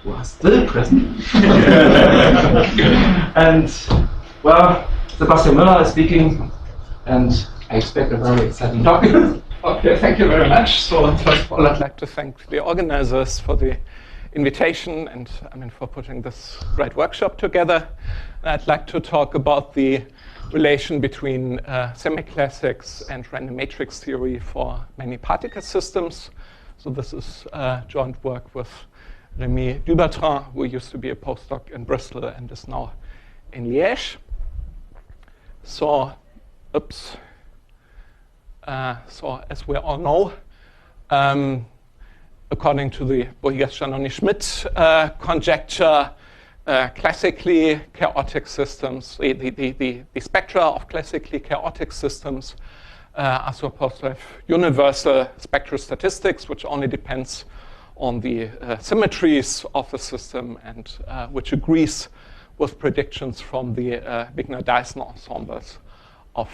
who are still present. And, well, Sebastian Muller is speaking, and I expect a very exciting talk. Okay, thank you very much. So first of all, I'd like to thank the organizers for the invitation and for putting this great workshop together. And I'd like to talk about the relation between semiclassics and random matrix theory for many particle systems. So this is joint work with Rémi Dubertrand, who used to be a postdoc in Bristol and is now in Liège. So, so as we all know, according to the Bohigas-Giannoni-Schmidt conjecture, classically chaotic systems, the spectra of classically chaotic systems are supposed to have universal spectral statistics, which only depends on the symmetries of the system and which agrees with predictions from the Wigner-Dyson ensembles of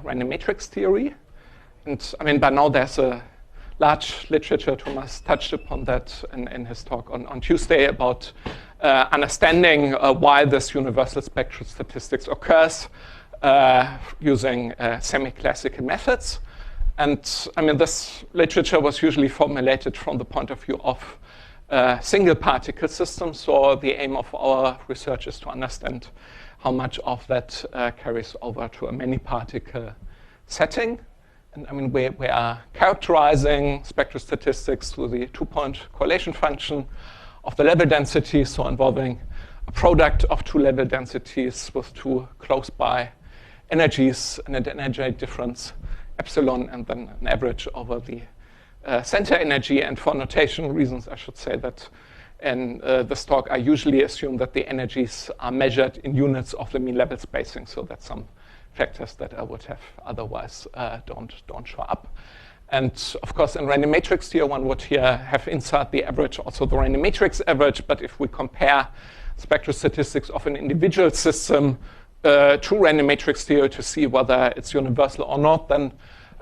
random matrix theory. And by now there's a large literature. Thomas touched upon that in his talk on Tuesday about understanding why this universal spectral statistics occurs using semi-classical methods. And this literature was usually formulated from the point of view of single particle systems. So the aim of our research is to understand how much of that carries over to a many particle setting. And we are characterizing spectral statistics through the two-point correlation function of the level density, so involving a product of two level densities with two close-by energies and an energy difference epsilon, and then an average over the center energy. And for notation reasons, I should say that in this talk, I usually assume that the energies are measured in units of the mean level spacing, so that some factors that I would have otherwise don't show up. And of course, in random matrix theory, one would here have inside the average, also the random matrix average. But if we compare spectral statistics of an individual system to random matrix theory to see whether it's universal or not, then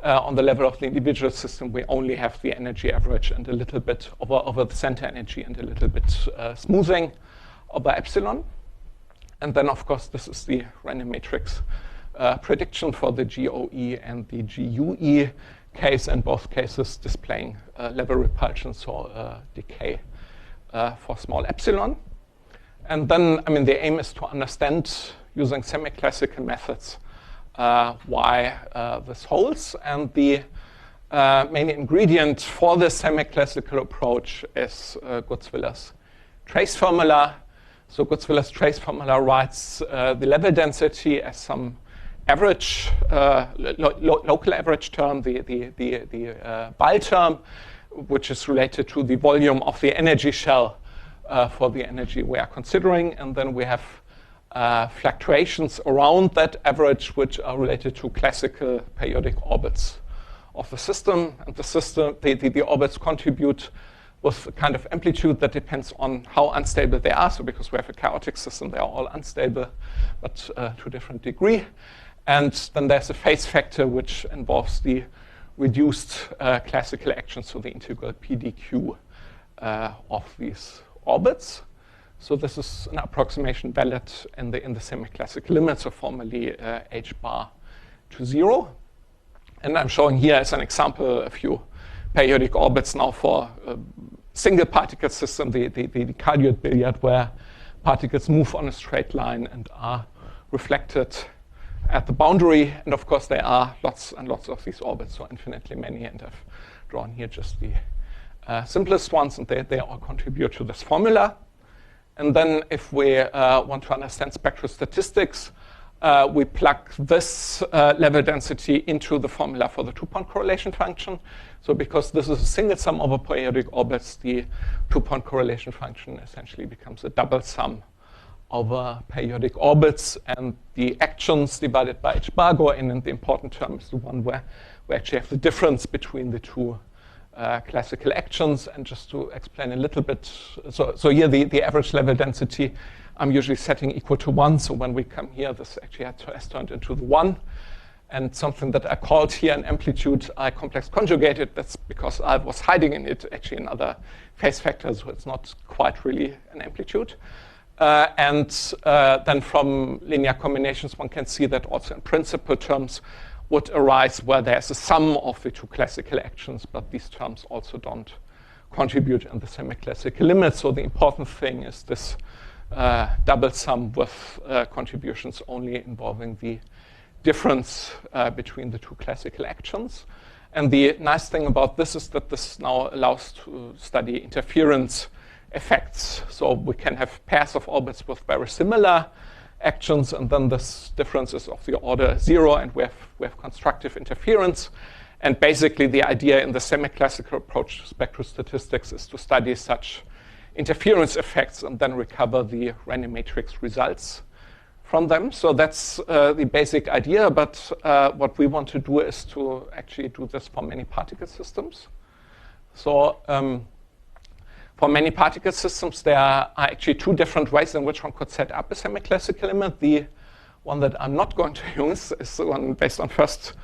on the level of the individual system, we only have the energy average and a little bit over the center energy and a little bit smoothing over epsilon. And then, of course, this is the random matrix prediction for the GOE and the GUE case, in both cases displaying level repulsion, so decay for small epsilon. And then, the aim is to understand, using semi-classical methods, why this holds. And the main ingredient for this semi-classical approach is Godzillas' trace formula. So Godzillas' trace formula writes the level density as some average, local average term, the Ball term, which is related to the volume of the energy shell for the energy we are considering. And then we have fluctuations around that average, which are related to classical periodic orbits of the system. And the orbits contribute with a kind of amplitude that depends on how unstable they are. So because we have a chaotic system, they are all unstable, but to a different degree. And then there's a phase factor, which involves the reduced classical action, so the integral PdQ of these orbits. So this is an approximation valid in the semi-classical limits, so formally h bar to 0. And I'm showing here as an example a few periodic orbits now for a single particle system, the cardioid billiard, where particles move on a straight line and are reflected at the boundary. And of course, there are lots and lots of these orbits, so infinitely many. And I've drawn here just the simplest ones, and they all contribute to this formula. And then if we want to understand spectral statistics, we plug this level density into the formula for the two-point correlation function. So because this is a single sum over periodic orbits, the two-point correlation function essentially becomes a double sum over periodic orbits, and the actions divided by h bar go in, and the important term is the one where we actually have the difference between the two classical actions. And just to explain a little bit, so here the average level density I'm usually setting equal to 1. So when we come here, this actually has turned into the 1. And something that I called here an amplitude I complex conjugated, that's because I was hiding in it actually another phase factor, so it's not quite really an amplitude. And then from linear combinations, one can see that also in principal terms would arise where there's a sum of the two classical actions, but these terms also don't contribute in the semi-classical limit. So the important thing is this double sum with contributions only involving the difference between the two classical actions. And the nice thing about this is that this now allows to study interference effects. So we can have pairs of orbits with very similar actions, and then this difference is of the order 0, and we have constructive interference. And basically the idea in the semi-classical approach to spectrostatistics is to study such interference effects and then recover the random matrix results from them. So that's the basic idea, but what we want to do is to actually do this for many particle systems. So for many particle systems, there are actually two different ways in which one could set up a semi-classical limit. The one that I'm not going to use is the one based on first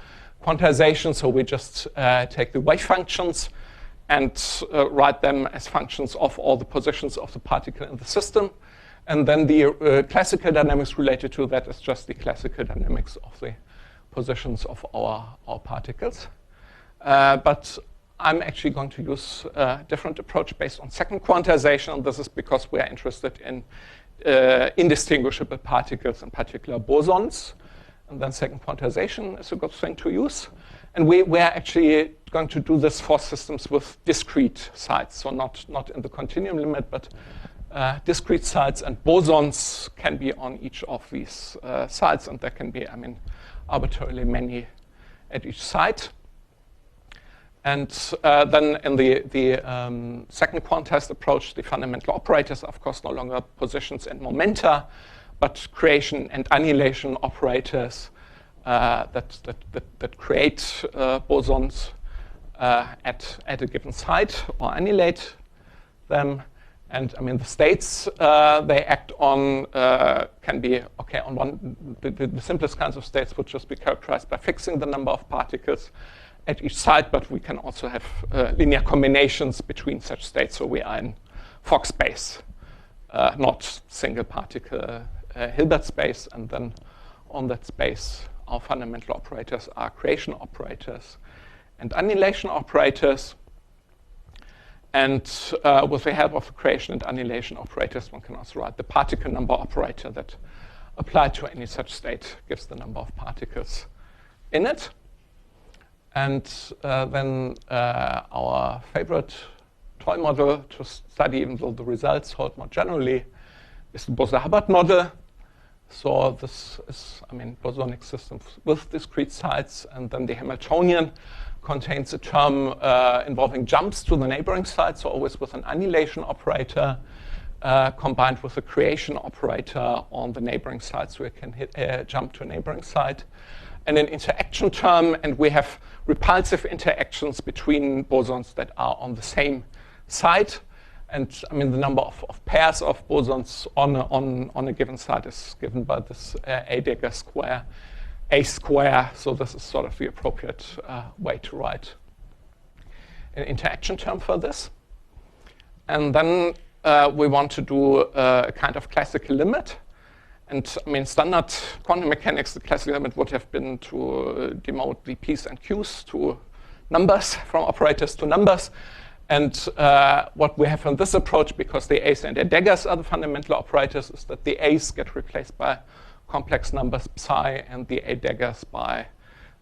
quantization. So we just take the wave functions and write them as functions of all the positions of the particle in the system. And then the classical dynamics related to that is just the classical dynamics of the positions of our particles. But I'm actually going to use a different approach based on second quantization. And this is because we are interested in indistinguishable particles, in particular bosons. And then second quantization is a good thing to use. And we are actually going to do this for systems with discrete sites. So not in the continuum limit, but discrete sites, and bosons can be on each of these sites, and there can be, arbitrarily many at each site. And then in the second quantized approach, the fundamental operators are, of course, no longer positions and momenta, but creation and annihilation operators that create bosons at a given site or annihilate them. And the states they act on can be, on one, the simplest kinds of states would just be characterized by fixing the number of particles at each site, but we can also have linear combinations between such states. So we are in Fock space, not single particle Hilbert space. And then on that space, our fundamental operators are creation operators and annihilation operators. And with the help of the creation and annihilation operators, one can also write the particle number operator that, applied to any such state, gives the number of particles in it. And then our favorite toy model to study, even though the results hold more generally, is the Bose-Hubbard model. So this is, bosonic systems with discrete sites, and then the Hamiltonian contains a term involving jumps to the neighboring site, so always with an annihilation operator combined with a creation operator on the neighboring site, so we can jump to a neighboring site. And an interaction term, and we have repulsive interactions between bosons that are on the same site. And the number of pairs of bosons on a given site is given by this A-Dagger square, A square. So this is sort of the appropriate way to write an interaction term for this. And then we want to do a kind of classical limit. And standard quantum mechanics, the classical limit would have been to demote the p's and q's to numbers, from operators to numbers. And what we have in this approach, because the a's and daggers are the fundamental operators, is that the a's get replaced by complex numbers psi, and the a daggers by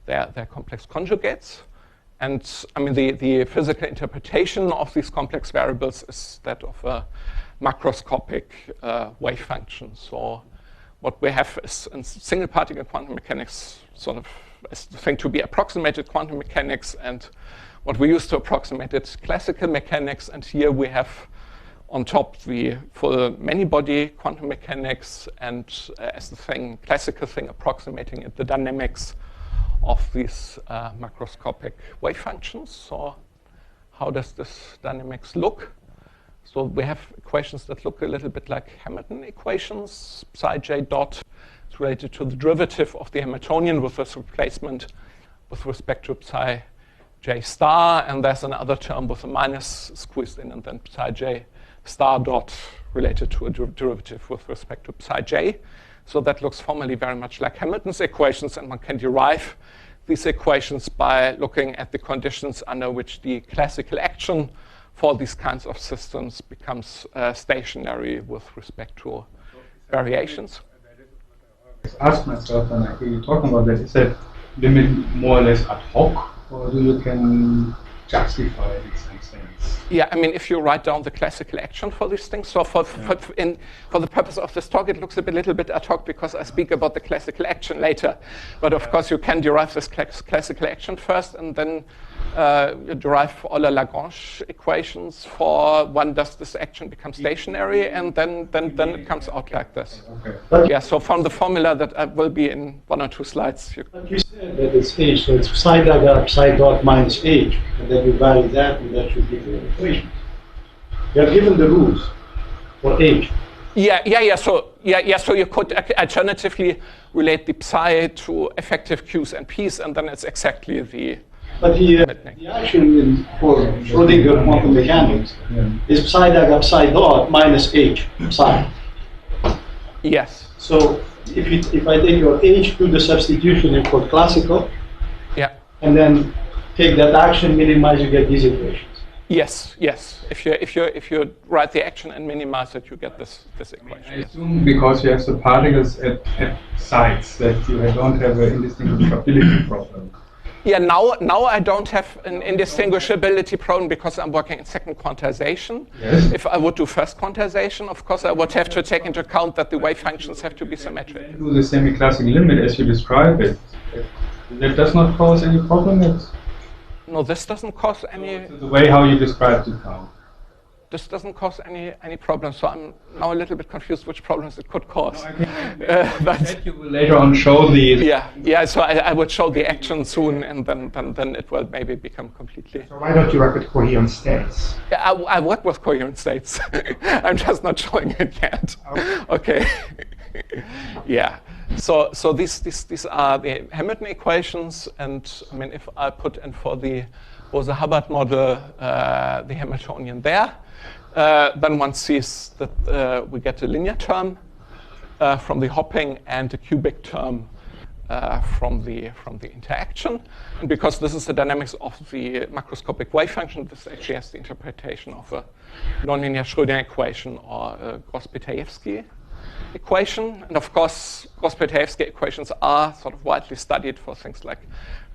their complex conjugates. And the physical interpretation of these complex variables is that of a macroscopic wave function. So what we have is in single particle quantum mechanics sort of is the thing to be approximated quantum mechanics, and what we use to approximate it classical mechanics. And here we have on top the full many-body quantum mechanics, and as the thing, classical thing approximating it, the dynamics of these macroscopic wave functions. So how does this dynamics look? So we have equations that look a little bit like Hamilton equations. Psi j dot is is related to the derivative of the Hamiltonian with this replacement with respect to psi j star, and there's another term with a minus squeezed in, and then psi j star dot related to a derivative with respect to psi j. So that looks formally very much like Hamilton's equations, and one can derive these equations by looking at the conditions under which the classical action for these kinds of systems becomes stationary with respect to variations. I ask myself when I hear you talking about that, is that limit more or less ad hoc, or do you can justify it in some sense? Yeah, I mean, if you write down the classical action for these things, so for the purpose of this talk, it looks a little bit ad hoc because I speak about the classical action later. But of course, you can derive this classical action first, and then you derive Euler Lagrange equations for when does this action become stationary, and then it comes out like this. Okay. Yeah, so from the formula that will be in 1 or 2 slides. But you said that it's h, so it's psi dot minus h, and then you vary that, and that should give you an equation. You have given the rules for h. So you could alternatively relate the psi to effective q's and p's, and then it's exactly the. But the action for Schrodinger quantum mechanics is psi dot minus h psi. Yes. So if I take your h, do the substitution in for classical, Yeah. and then take that action, minimize, you get these equations. Yes. If you write the action and minimize it, you get this equation. I assume because you have the particles at sides that you don't have an indistinguishability problem. Yeah, now I don't have an indistinguishability problem because I'm working in second quantization. Yes. If I would do first quantization, of course, I would have to take into account that the wave functions have to be symmetric. Do the semi-classic limit as you describe it. That does not cause any problem. No, this doesn't cause any. The way how you described it now. This doesn't cause any problems. So I'm now a little bit confused which problems it could cause. But you will later on show the. Yeah. So I would show the action soon, and then it will maybe become completely. So why don't you work with coherent states? Yeah, I work with coherent states. I'm just not showing it yet. Okay. Yeah. So these are the Hamilton equations, and I mean, if I put in for the Bose-Hubbard model the Hamiltonian there, then one sees that we get a linear term from the hopping and a cubic term from the interaction. And because this is the dynamics of the macroscopic wave function, this actually has the interpretation of a nonlinear Schrödinger equation or a Gauss-Pitayevsky equation. And of course, Gauss-Pitayevsky equations are sort of widely studied for things like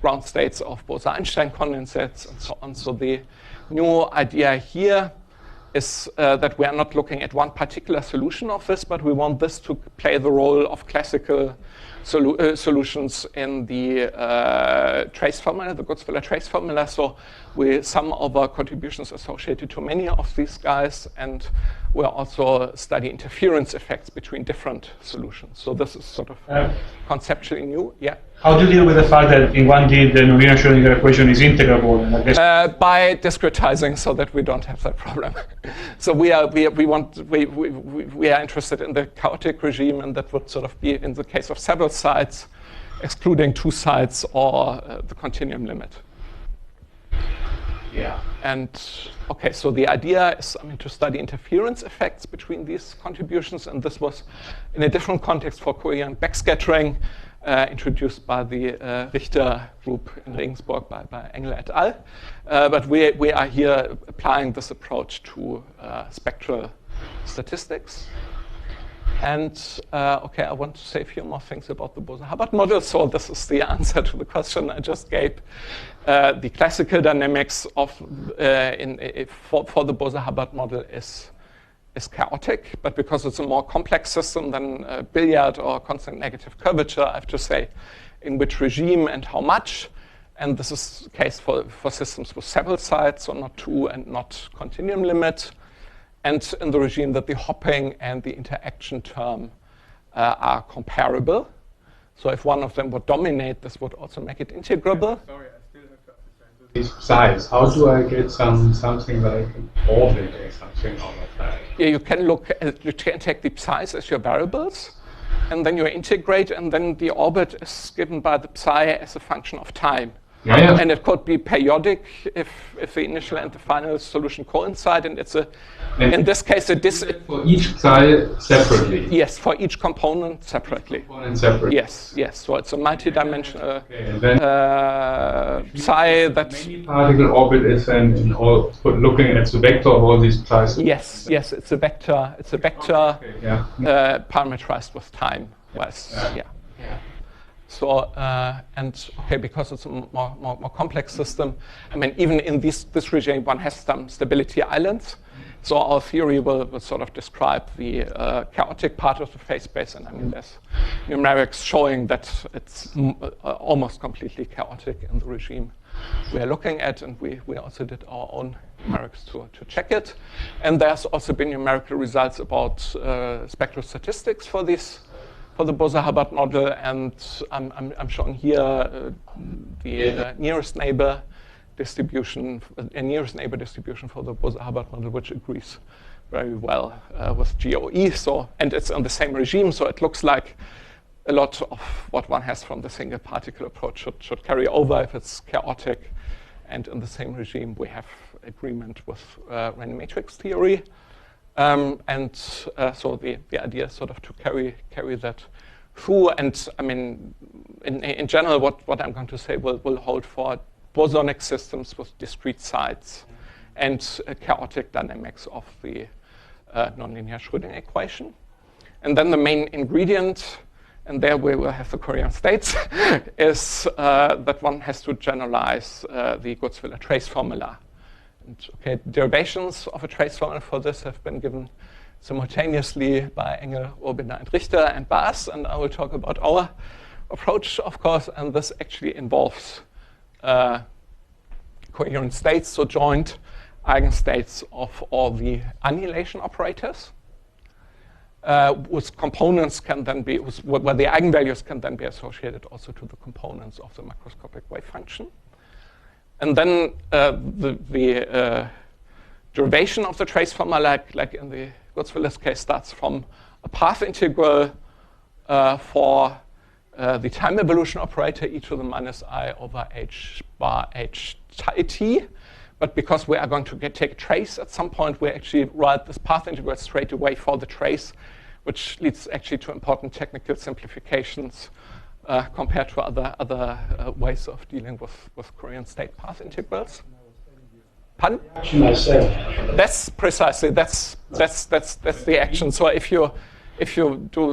ground states of Bose-Einstein condensates and so on. So the new idea here is that we are not looking at one particular solution of this, but we want this to play the role of classical solutions in the trace formula, the Godzilla trace formula. So we sum over contributions associated to many of these guys, and we'll also study interference effects between different solutions. So this is sort of conceptually new. Yeah. How do you deal with the fact that in 1D the nonlinear Schrödinger equation is integrable? And I guess by discretizing, so that we don't have that problem. So we are interested in the chaotic regime, and that would sort of be in the case of several sides, excluding 2 sides or the continuum limit. Yeah. And okay, so the idea is, to study interference effects between these contributions, and this was in a different context for coherent backscattering, introduced by the Richter group in Regensburg by Engel et al. But we are here applying this approach to spectral statistics. And okay, I want to say a few more things about the Bose-Hubbard model. So this is the answer to the question I just gave. The classical dynamics of for the Bose-Hubbard model is chaotic, but because it's a more complex system than billiard or constant negative curvature, I have to say in which regime and how much. And this is the case for systems with several sides, so not 2 and not continuum limit. And in the regime that the hopping and the interaction term are comparable. So if one of them would dominate, this would also make it integrable. Sorry, I still have to understand these size. How do I get something like an orbit or something out of that? Yeah, you can take the psi's as your variables, and then you integrate, and then the orbit is given by the psi as a function of time. Yeah, yeah. And it could be periodic if the initial and the final solution coincide, and it's in this case for each psi separately. yes, for each component separately. Yes, yes. So it's a multi-dimensional psi that. Any particle orbit is then in all looking at the vector of all these psi. Yes, yes. It's a vector. It's a vector parameterized with time. Yes, yeah. So, and okay, because it's a more complex system, I mean, even in this regime, one has some stability islands. So our theory will sort of describe the chaotic part of the phase space, and I mean, there's numerics showing that it's almost completely chaotic in the regime we are looking at, and we also did our own numerics to check it. And there's also been numerical results about spectral statistics for this. For the Bose-Hubbard model, and I'm showing here the nearest neighbor distribution, nearest neighbor distribution for the Bose-Hubbard model, which agrees very well with GOE. So, and it's on the same regime, so it looks like a lot of what one has from the single particle approach should carry over if it's chaotic. And in the same regime, we have agreement with random matrix theory. So the idea is sort of to carry that through. And I mean, in general, what I'm going to say will hold for bosonic systems with discrete sites and chaotic dynamics of the nonlinear Schrödinger equation. And then the main ingredient, and there we will have the Coherent states, is that one has to generalize the Godzillas trace formula. And, okay, derivations of a trace formula for this have been given simultaneously by Engel, Urbinder, and Richter, and Bose, and I will talk about our approach, of course, and this actually involves coherent states, so joint eigenstates of all the annihilation operators, whose components can then be, where the eigenvalues can then be associated also to the components of the macroscopic wave function. And then the derivation of the trace formula, like in the Godzillas case, starts from a path integral for the time evolution operator e to the minus I over h bar h t. But because we are going to take a trace at some point, we actually write this path integral straight away for the trace, which leads actually to important technical simplifications compared to other ways of dealing with Coherent state path integrals. Pardon? That's precisely that's the action. So if you do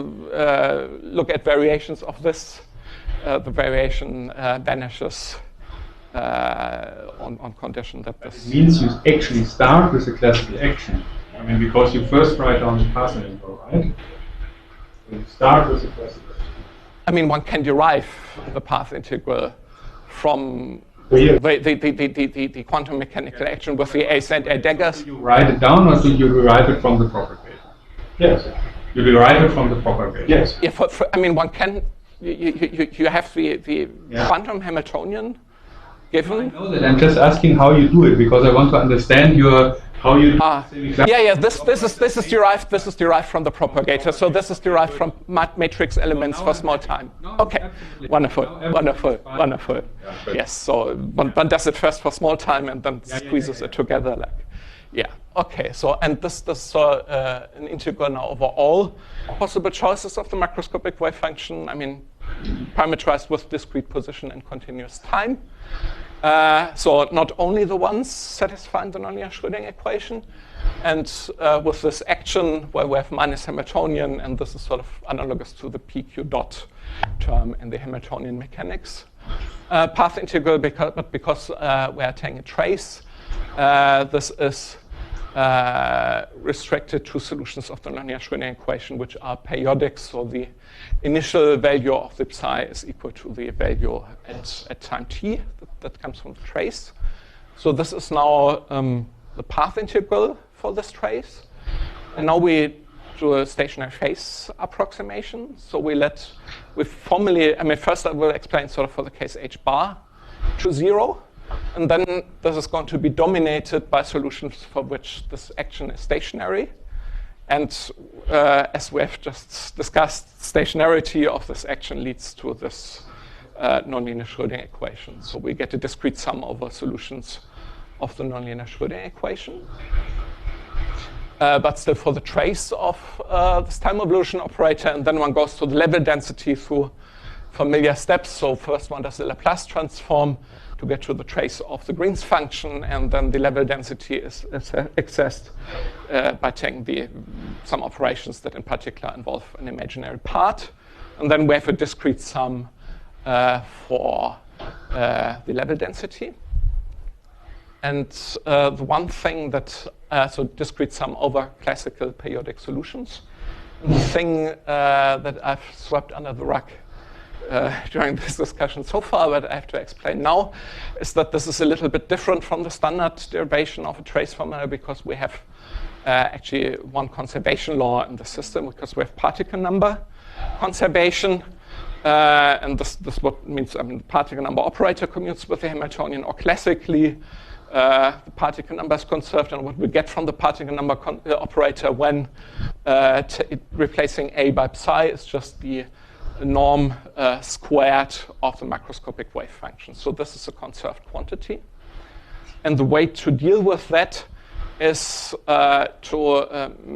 look at variations of this, the variation vanishes on condition that this. It means you actually start with a classical action. I mean, because you first write down the path integral, right? So you start with a classical action. I mean, one can derive the path integral from the quantum mechanical action with the A's and A daggers. Do you write it down, or do you derive it from the propagator? Yes. You derive it from the propagator. Yes. Yeah, I mean, one can. You have the quantum Hamiltonian given. I know that. I'm just asking how you do it because I want to understand how you. Yeah. This is derived from the propagator. So this is derived from matrix elements for small time. Okay. Wonderful. Yes. So one does it first for small time and then squeezes it together like. Yeah. Okay. So and this an integral now over all possible choices of the macroscopic wave function. I mean, parameterized with discrete position and continuous time. So not only the ones satisfying the nonlinear Schrödinger equation, and with this action where we have minus Hamiltonian, and this is sort of analogous to the PQ dot term in the Hamiltonian mechanics. Path integral, because we are taking a trace, this is restricted to solutions of the nonlinear Schrödinger equation, which are periodic. So the initial value of the psi is equal to the value at time t that comes from the trace. So this is now the path integral for this trace. And now we do a stationary phase approximation. So formally, I mean, first I will explain sort of for the case h bar to 0. And then this is going to be dominated by solutions for which this action is stationary. And as we have just discussed, stationarity of this action leads to this nonlinear Schrödinger equation. So we get a discrete sum over solutions of the nonlinear Schrödinger equation. But still for the trace of this time evolution operator, and then one goes to the level density through familiar steps. So first one does the Laplace transform to get to the trace of the Green's function, and then the level density is accessed by taking some operations that in particular involve an imaginary part. And then we have a discrete sum for the level density. And the one thing that, so discrete sum over classical periodic solutions. And the thing that I've swept under the rug during this discussion so far, but I have to explain now, is that this is a little bit different from the standard derivation of a trace formula, because we have actually one conservation law in the system, because we have particle number conservation. And this what means, the particle number operator commutes with the Hamiltonian, or classically, the particle number is conserved, and what we get from the particle number operator when replacing A by psi is just the norm squared of the macroscopic wave function. So this is a conserved quantity. And the way to deal with that is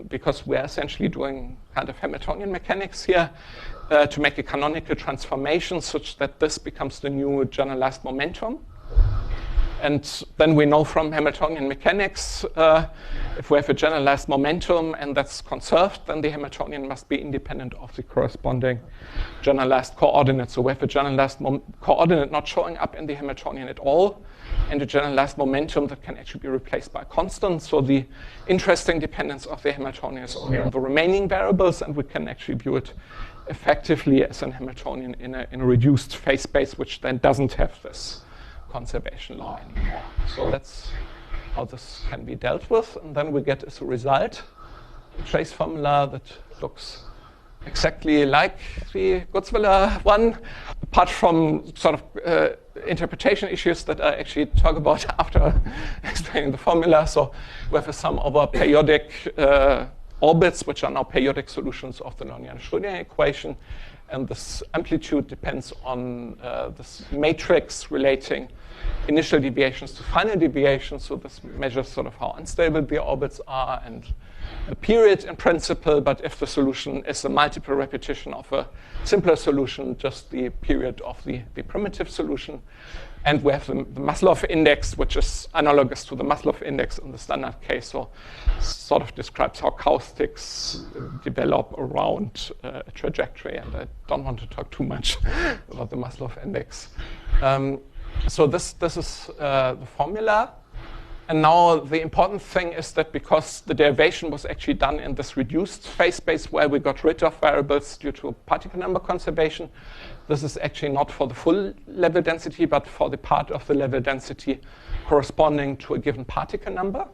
because we're essentially doing kind of Hamiltonian mechanics here, to make a canonical transformation such that this becomes the new generalized momentum. And then we know from Hamiltonian mechanics, if we have a generalized momentum and that's conserved, then the Hamiltonian must be independent of the corresponding generalized coordinate. So we have a generalized coordinate not showing up in the Hamiltonian at all, and a generalized momentum that can actually be replaced by a constant. So the interesting dependence of the Hamiltonian is only on the remaining variables, and we can actually view it effectively as an Hamiltonian in a reduced phase space, which then doesn't have this conservation law anymore. So that's how this can be dealt with. And then we get as a result a trace formula that looks exactly like the Godzilla one, apart from sort of interpretation issues that I actually talk about after explaining the formula. So we have a sum over periodic orbits, which are now periodic solutions of the nonlinear Schrödinger equation. And this amplitude depends on this matrix relating initial deviations to final deviations. So this measures sort of how unstable the orbits are and the period in principle. But if the solution is a multiple repetition of a simpler solution, just the period of the primitive solution. And we have the Maslov index, which is analogous to the Maslov index in the standard case. So sort of describes how caustics develop around a trajectory. And I don't want to talk too much about the Maslov index. So this is the formula. And now the important thing is that because the derivation was actually done in this reduced phase space where we got rid of variables due to particle number conservation, this is actually not for the full level density, but for the part of the level density corresponding to a given particle number.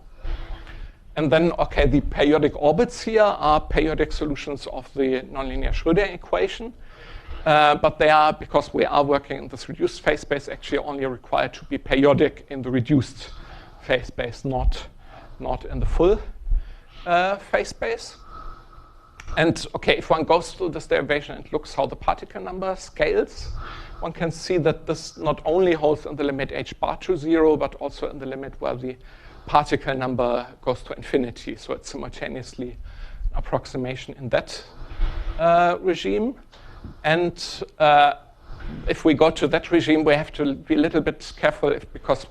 And then, okay, the periodic orbits here are periodic solutions of the nonlinear Schrödinger equation. But they are, because we are working in this reduced phase space, actually only required to be periodic in the reduced phase space, not in the full phase space. And okay, if one goes through this derivation and looks how the particle number scales, one can see that this not only holds in the limit h bar to 0, but also in the limit where the particle number goes to infinity. So it's simultaneously an approximation in that regime. And if we go to that regime, we have to be a little bit careful because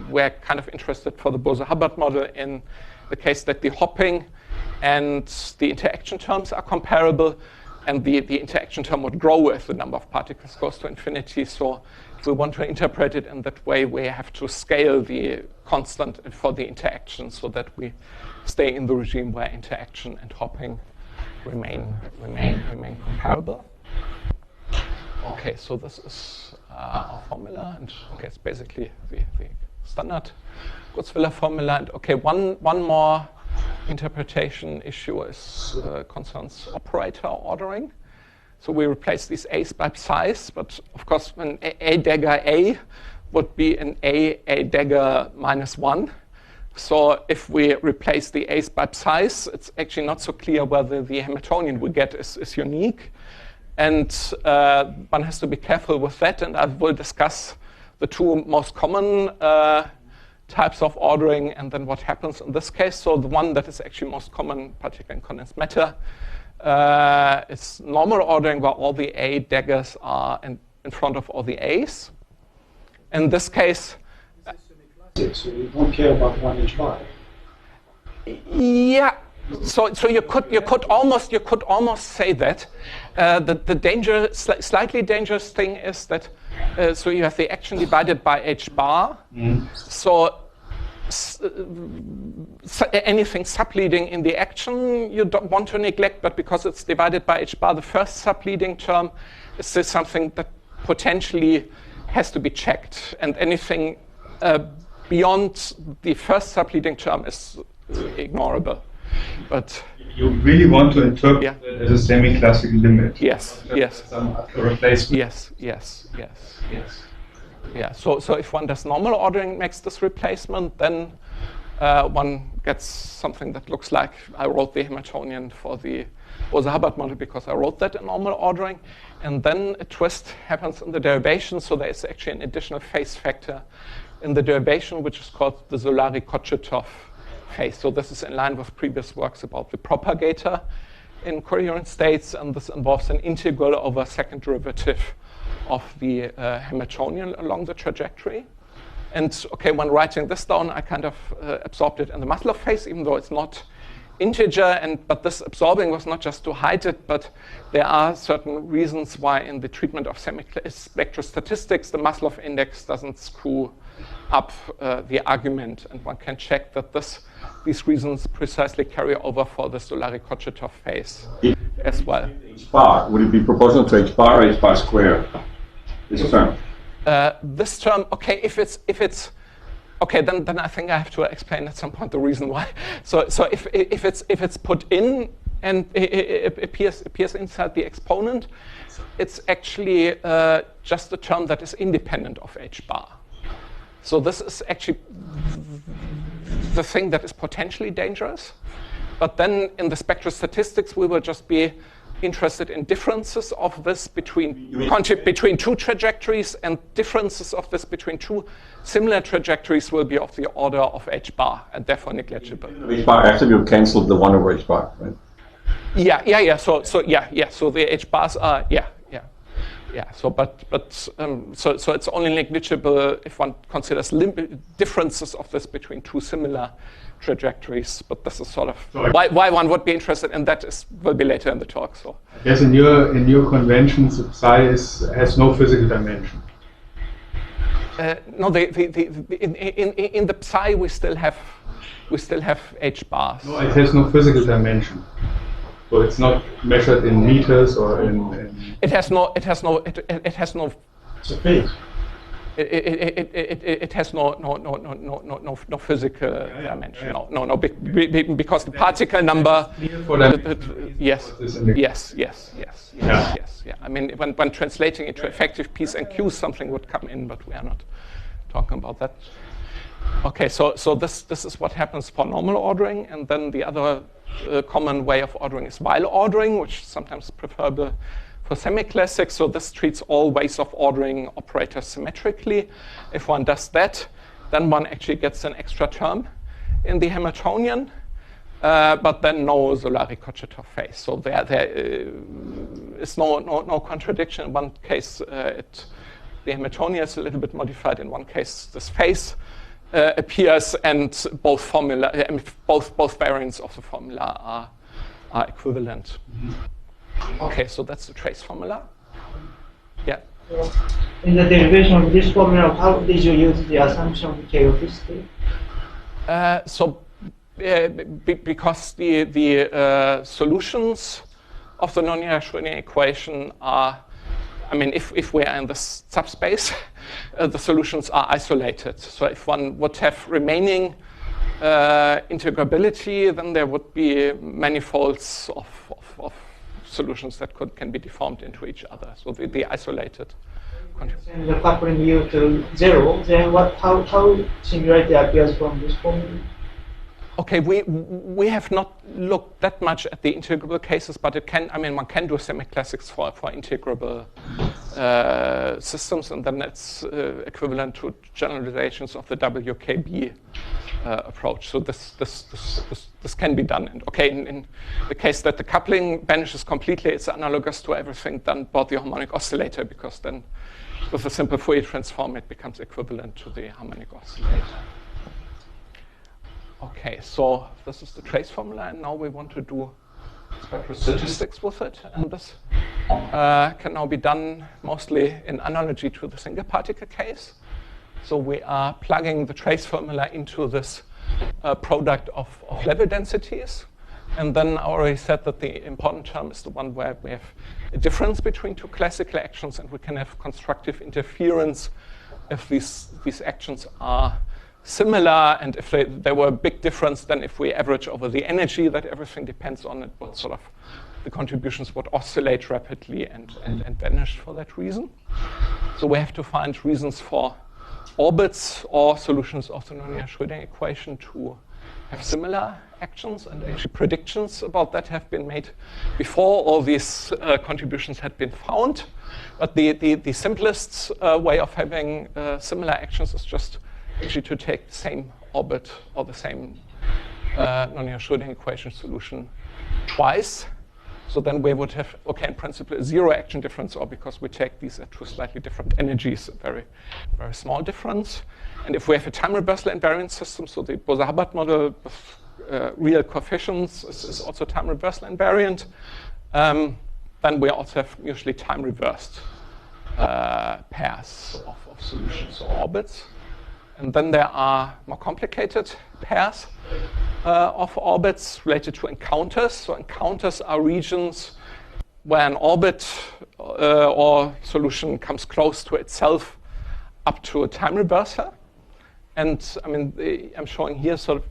we're kind of interested for the Bose-Hubbard model in the case that the hopping and the interaction terms are comparable, and the interaction term would grow if the number of particles goes to infinity. So if we want to interpret it in that way, we have to scale the constant for the interaction so that we stay in the regime where interaction and hopping remain comparable. Okay, so this is our formula, and okay, it's basically the standard Godzilla formula. And okay, one more interpretation issue is concerns operator ordering. So we replace these A's by psi's, but of course, an A dagger A would be an A dagger -1. So if we replace the A's by psi's, it's actually not so clear whether the Hamiltonian we get is unique. And one has to be careful with that, and I will discuss the two most common types of ordering and then what happens in this case. So the one that is actually most common, particularly in condensed matter, is normal ordering where all the A daggers are in front of all the A's. In this case, So you don't care about 1h bar. yeah. So you could almost say that. The slightly dangerous thing is that so you have the action divided by h bar. So anything subleading in the action you don't want to neglect, but because it's divided by h bar, the first subleading term is still something that potentially has to be checked, and anything beyond the first subleading term is ignorable. But you really want to interpret Yeah. it as a semi-classic limit. yes, yes, Some replacement. yes. Yeah. So if one does normal ordering, makes this replacement, then one gets something that looks like I wrote the Hamiltonian for the Bose-Hubbard model because I wrote that in normal ordering, and then a twist happens in the derivation. So there is actually an additional phase factor in the derivation, which is called the Solari-Kochetkov phase. So this is in line with previous works about the propagator in coherent states, and this involves an integral over second derivative of the Hamiltonian along the trajectory. And okay, when writing this down, I kind of absorbed it in the Maslov phase, even though it's not integer. But this absorbing was not just to hide it, but there are certain reasons why in the treatment of spectrostatistics, the Maslov index doesn't screw up the argument, and one can check that these reasons precisely carry over for the Solari-Kochetkov phase as well. H bar, would it be proportional to h bar or h bar squared? This term. This term, okay, if it's okay, then I think I have to explain at some point the reason why. So if it's put in and it appears inside the exponent, it's actually just a term that is independent of h bar. So this is actually the thing that is potentially dangerous. But then in the spectrostatistics, we will just be interested in differences of this between two trajectories, and differences of this between two similar trajectories will be of the order of h bar, and therefore negligible. H bar after you canceled the 1 over h bar, right? Yeah. So the h bars are yeah. So so it's only negligible if one considers differences of this between two similar trajectories. But this is sort of why one would be interested in that will be later in the talk. So I guess in your conventions, psi has no physical dimension. no, in the psi we still have h bars. No, it has no physical dimension. So it's not measured in meters or in. It has no. It's a phase. It has no physical dimension. No, because the particle number. Yes. I mean, when translating into effective P's and Q's, something would come in, but we are not talking about that. Okay, so this is what happens for normal ordering, and then the other common way of ordering is while ordering, which is sometimes preferable for semiclassics. So this treats all ways of ordering operators symmetrically. If one does that, then one actually gets an extra term in the Hamiltonian, but then no Solari-Kochetkov phase. So there is no contradiction. In one case, the Hamiltonian is a little bit modified. In one case, this phase appears, and both variants of the formula are equivalent. Okay, so that's the trace formula. Yeah. In the derivation of this formula, how did you use the assumption of chaoticity? Because the solutions of the nonlinear Schrödinger equation are, I mean, if we are in this subspace, the solutions are isolated. So if one would have remaining integrability, then there would be manifolds of solutions that can be deformed into each other. So the isolated. And the coupling U to 0, then how singularity appears from this formula? Okay, we have not looked that much at the integrable cases, but it can, I mean, one can do semiclassics for integrable systems, and then it's equivalent to generalizations of the WKB approach. So this can be done. And okay, in the case that the coupling vanishes completely, it's analogous to everything done about the harmonic oscillator, because then with a simple Fourier transform, it becomes equivalent to the harmonic oscillator. Okay, so this is the trace formula, and now we want to do spectrostatistics with it. And this can now be done mostly in analogy to the single particle case. So we are plugging the trace formula into this product of level densities. And then I already said that the important term is the one where we have a difference between two classical actions, and we can have constructive interference if these actions are similar, and if there were a big difference, then if we average over the energy that everything depends on, it would sort of, the contributions would oscillate rapidly and vanish for that reason. So we have to find reasons for orbits or solutions of the nonlinear Schrödinger equation to have similar actions, and actually predictions about that have been made before all these contributions had been found. But the simplest way of having similar actions is just actually to take the same orbit or the same nonlinear Schrödinger equation solution twice. So then we would have, okay, in principle, a zero action difference, or because we take these at two slightly different energies, a very, very small difference. And if we have a time reversal invariant system, so the Bose-Hubbard model with real coefficients is also time reversal invariant, then we also have usually time reversed pairs of solutions or orbits. And then there are more complicated pairs of orbits related to encounters. So encounters are regions where an orbit or solution comes close to itself up to a time reversal. And I mean, I'm showing here, so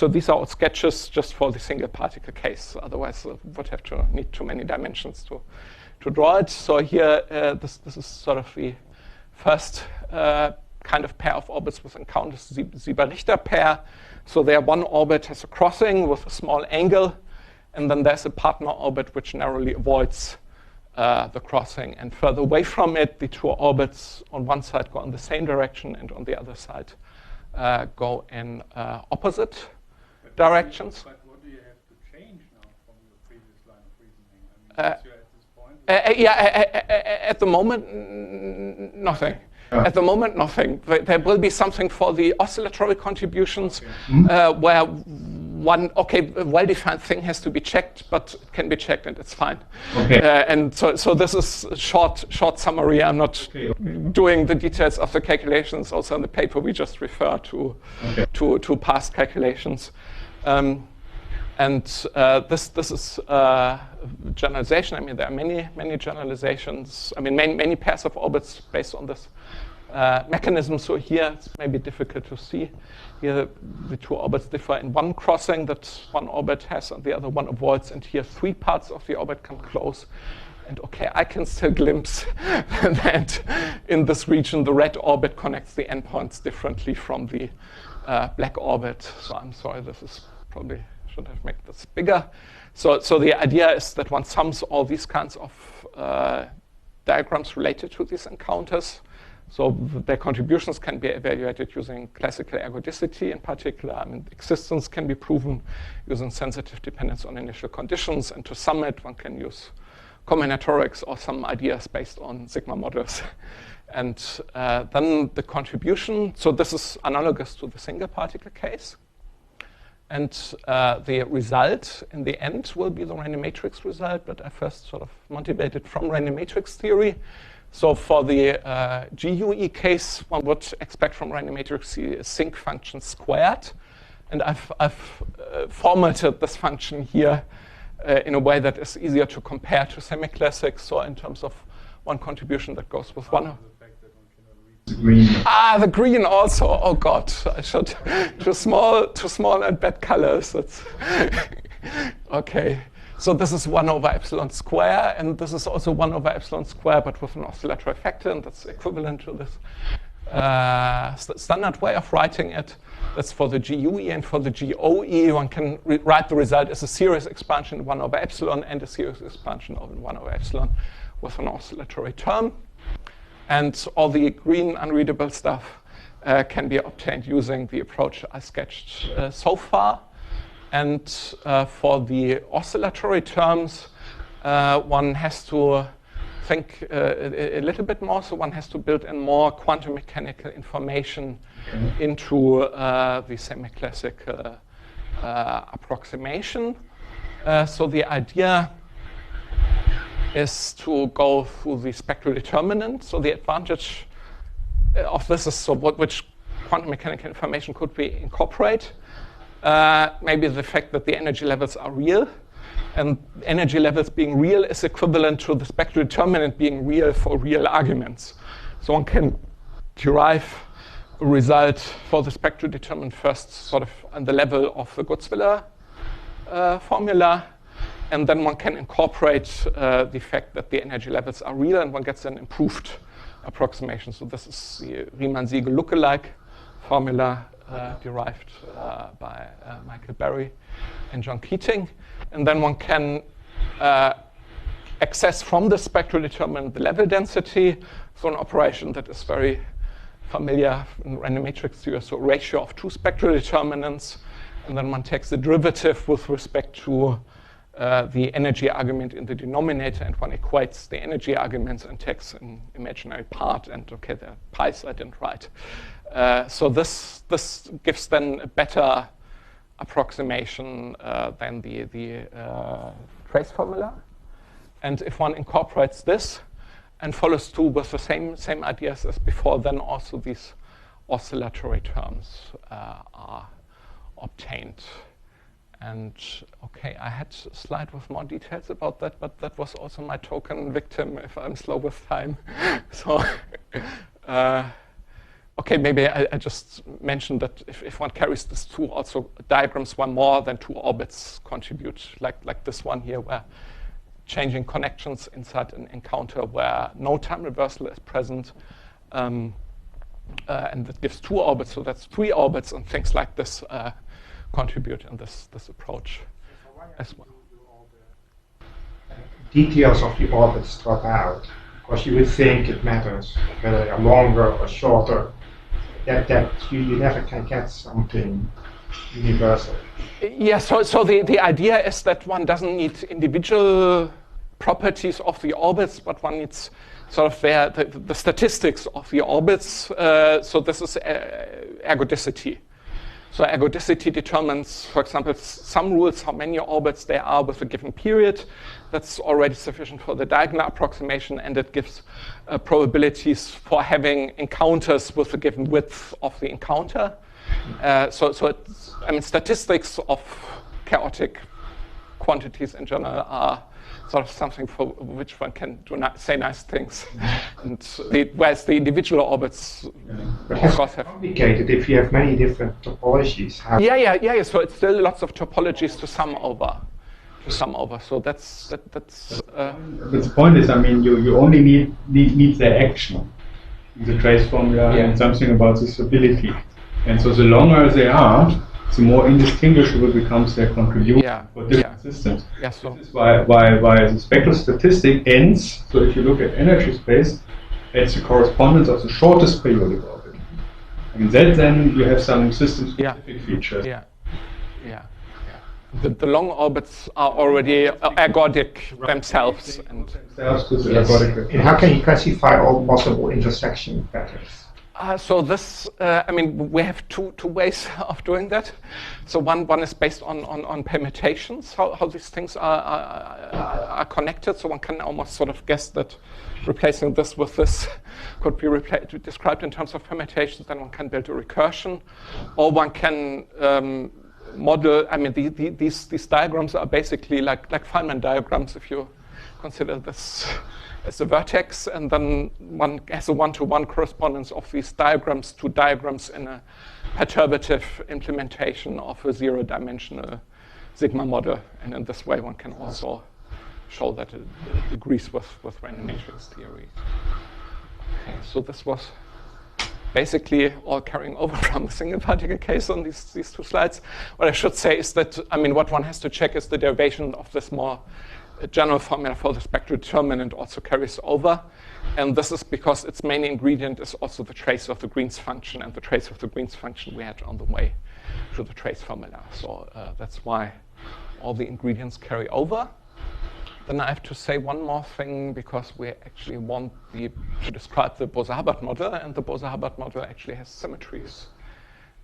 these are all sketches just for the single particle case. Otherwise, would have to need too many dimensions to draw it. So here, this is sort of the first kind of pair of orbits with encounters, Sieber-Richter pair. So there one orbit has a crossing with a small angle, and then there's a partner orbit which narrowly avoids the crossing. And further away from it, the two orbits on one side go in the same direction, and on the other side go in opposite directions. But what do you have to change now from your previous line of reasoning? I mean, at this point? At the moment, nothing. At the moment, nothing. There will be something for the oscillatory contributions where one, a well-defined thing has to be checked, but it can be checked and it's fine. Okay. And so this is a short summary. I'm not doing the details of the calculations. Also in the paper, we just refer to past calculations. And this is generalization. I mean, there are many generalizations. I mean, many pairs of orbits based on this mechanism. So here it's maybe difficult to see. Here the two orbits differ in one crossing that one orbit has and the other one avoids. And here three parts of the orbit come close. And okay, I can still glimpse that in this region the red orbit connects the endpoints differently from the black orbit. So I'm sorry, this is probably should have made this bigger. So the idea is that one sums all these kinds of diagrams related to these encounters. So their contributions can be evaluated using classical ergodicity in particular. I mean, existence can be proven using sensitive dependence on initial conditions. And to sum it, one can use combinatorics or some ideas based on sigma models. And then the contribution, so this is analogous to the single particle case. And the result in the end will be the random matrix result, but I first sort of motivated from random matrix theory. So for the GUE case, one would expect from random matrix a sinc function squared. And I've formatted this function here in a way that is easier to compare to semiclassics. So in terms of one contribution that goes with one. Green. The green also. Oh God, I should too small and bad colors. That's okay. So this is 1 over epsilon square, and this is also 1 over epsilon square, but with an oscillatory factor, and that's equivalent to this standard way of writing it. That's for the GUE, and for the GOE, one can write the result as a series expansion 1 over epsilon and a series expansion of 1 over epsilon with an oscillatory term. And all the green unreadable stuff can be obtained using the approach I sketched so far. And for the oscillatory terms, one has to think a little bit more, so one has to build in more quantum mechanical information into the semiclassical approximation. So the idea is to go through the spectral determinant. So the advantage of this is which quantum mechanical information could we incorporate? Maybe the fact that the energy levels are real. And energy levels being real is equivalent to the spectral determinant being real for real arguments. So one can derive a result for the spectral determinant first sort of on the level of the Godzilla formula. And then one can incorporate the fact that the energy levels are real, and one gets an improved approximation. So this is the Riemann-Siegel lookalike formula derived by Michael Berry and John Keating. And then one can access from the spectral determinant the level density. So an operation that is very familiar in random matrix theory, so a ratio of 2 spectral determinants. And then one takes the derivative with respect to the energy argument in the denominator, and one equates the energy arguments and takes an imaginary part. And okay, the pi's I didn't write. So this gives then a better approximation than the trace formula. And if one incorporates this and follows through with the same ideas as before, then also these oscillatory terms are obtained. And okay, I had a slide with more details about that, but that was also my token victim if I'm slow with time. So, okay, maybe I just mentioned that if one carries this through, also diagrams where more than 2 orbits contribute, like this one here, where changing connections inside an encounter where no time reversal is present, and that gives 2 orbits, so that's 3 orbits, and things like this contribute in this approach as well. Details of the orbits drop out, because you would think it matters whether they are longer or shorter. That you never can get something universal. Yeah, so the idea is that one doesn't need individual properties of the orbits, but one needs sort of the statistics of the orbits. So this is ergodicity. So ergodicity determines, for example, some rules, how many orbits there are with a given period. That's already sufficient for the diagonal approximation, and it gives probabilities for having encounters with a given width of the encounter. So it's, I mean, statistics of chaotic quantities in general are sort of something for which one can say nice things. And whereas the individual orbits, of course, have complicated if you have many different topologies. Yeah. So it's still lots of topologies to sum over. So that's. But the point is, I mean, you only need their action, the trace formula, and something about the stability. And so the longer they are, the more indistinguishable becomes their contribution for different systems. Yeah, so this is why the spectral statistic ends. So if you look at energy space, it's the correspondence of the shortest periodic orbit. And then you have some system-specific features. Yeah. The long orbits are already ergodic themselves. And how can you classify all possible intersection patterns? So this, I mean, we have two ways of doing that. So one is based on permutations, how these things are connected. So one can almost sort of guess that replacing this with this could be described in terms of permutations. Then one can build a recursion, or one can model. I mean, these diagrams are basically like Feynman diagrams if you consider this as a vertex, and then one has a one-to-one correspondence of these diagrams to diagrams in a perturbative implementation of a zero-dimensional sigma model. And in this way, one can also show that it agrees with random matrix theory. Okay, so this was basically all carrying over from the single particle case on these two slides. What I should say is that, I mean, what one has to check is the derivation of this more general formula for the spectral determinant also carries over. And this is because its main ingredient is also the trace of the Green's function, and the trace of the Green's function we had on the way to the trace formula. So that's why all the ingredients carry over. Then I have to say one more thing, because we actually want to describe the Bose-Hubbard model, and the Bose-Hubbard model actually has symmetries.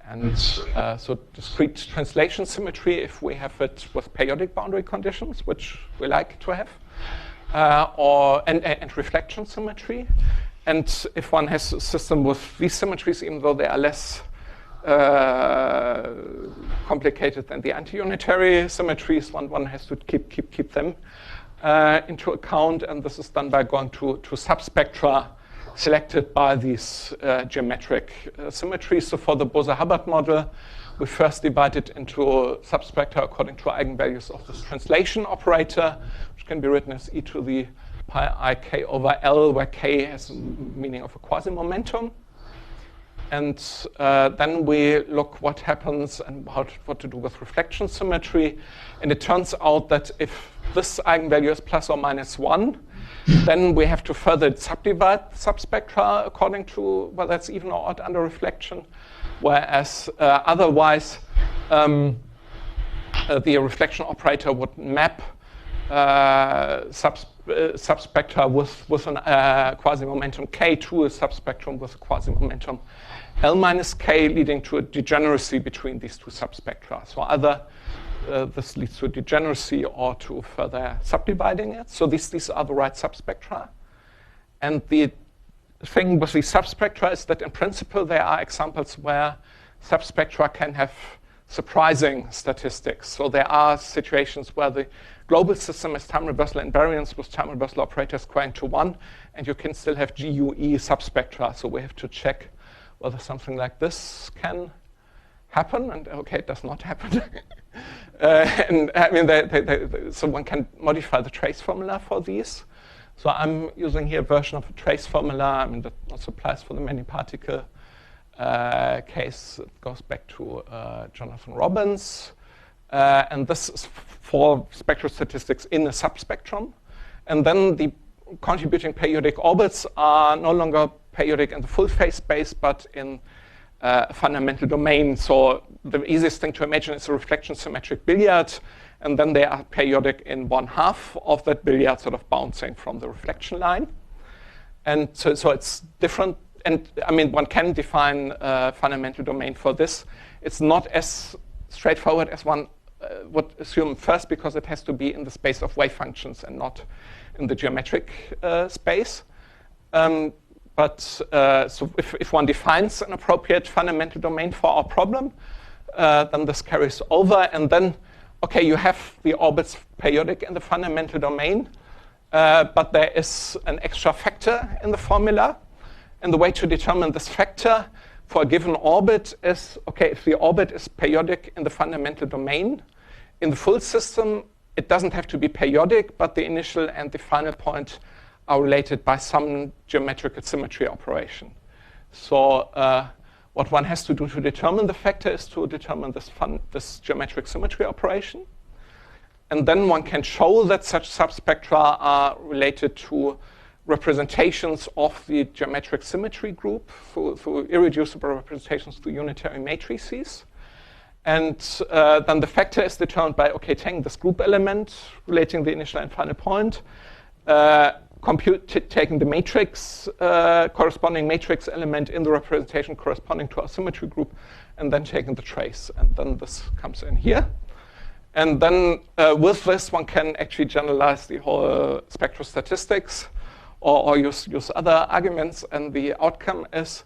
And so discrete translation symmetry, if we have it with periodic boundary conditions, which we like to have, and reflection symmetry. And if one has a system with these symmetries, even though they are less complicated than the anti-unitary symmetries, one has to keep them into account, and this is done by going to subspectra selected by these geometric symmetries. So for the Bose-Hubbard model, we first divide it into subspectra according to eigenvalues of this translation operator, which can be written as e to the pi I k over L, where k has a meaning of a quasi-momentum. And then we look what happens and what to do with reflection symmetry. And it turns out that if this eigenvalue is plus or minus 1, then we have to further subdivide subspectra according to whether it's even or odd under reflection. Whereas otherwise, the reflection operator would map subspectra with a quasi-momentum k to a subspectrum with a quasi-momentum L minus k, leading to a degeneracy between these two subspectra. So either this leads to a degeneracy or to further subdividing it. So these are the right subspectra. And the thing with these subspectra is that in principle there are examples where subspectra can have surprising statistics. So there are situations where the global system has time reversal invariance with time reversal operators going to 1, and you can still have GUE subspectra. So we have to check whether something like this can happen, and okay, it does not happen. And I mean, so one can modify the trace formula for these. So I'm using here a version of a trace formula. I mean, that also applies for the many particle case. It goes back to Jonathan Robbins. And this is for spectral statistics in a subspectrum. And then the contributing periodic orbits are no longer periodic in the full phase space, but in a fundamental domain. So the easiest thing to imagine is a reflection symmetric billiard, and then they are periodic in 1/2 of that billiard, sort of bouncing from the reflection line. And so it's different. And I mean, one can define a fundamental domain for this. It's not as straightforward as one would assume first, because it has to be in the space of wave functions and not in the geometric space. So if one defines an appropriate fundamental domain for our problem, then this carries over. And then, okay, you have the orbits periodic in the fundamental domain, but there is an extra factor in the formula. And the way to determine this factor for a given orbit is, okay, if the orbit is periodic in the fundamental domain, in the full system, it doesn't have to be periodic, but the initial and the final point are related by some geometrical symmetry operation. So what one has to do to determine the factor is to determine this geometric symmetry operation. And then one can show that such subspectra are related to representations of the geometric symmetry group through irreducible representations to unitary matrices. And then the factor is determined by, okay, taking this group element relating the initial and final point, taking the matrix, corresponding matrix element in the representation corresponding to our symmetry group, and then taking the trace. And then this comes in here. And then with this, one can actually generalize the whole spectral statistics or use other arguments. And the outcome is,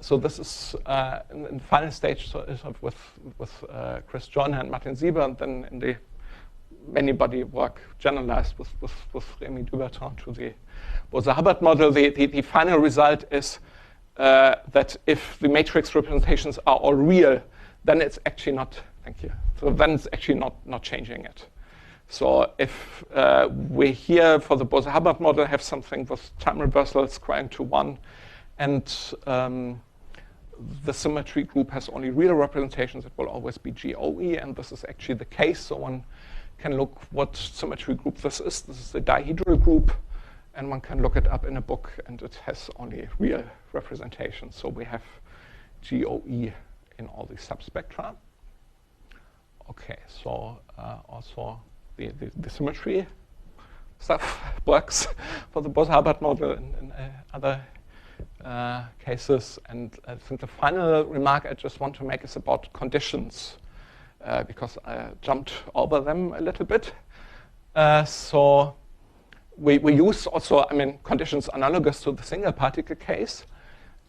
so this is in the final stage, so is with Chris Joyner and Martin Sieber, and then in the many body work generalized with Rémy Duberton to the Bose-Hubbard model. The final result is that if the matrix representations are all real, then it's actually not, thank you. So then it's actually not changing it. So if we here for the Bose-Hubbard model have something with time reversals squaring to 1 and the symmetry group has only real representations, it will always be GOE, and this is actually the case. So one can look what symmetry group this is. This is the dihedral group, and one can look it up in a book, and it has only real representations. So we have GOE in all these subspectra. Okay, so also the symmetry stuff works for the Bose-Hubbard model in other cases. And I think the final remark I just want to make is about conditions, because I jumped over them a little bit. So we use also, conditions analogous to the single particle case.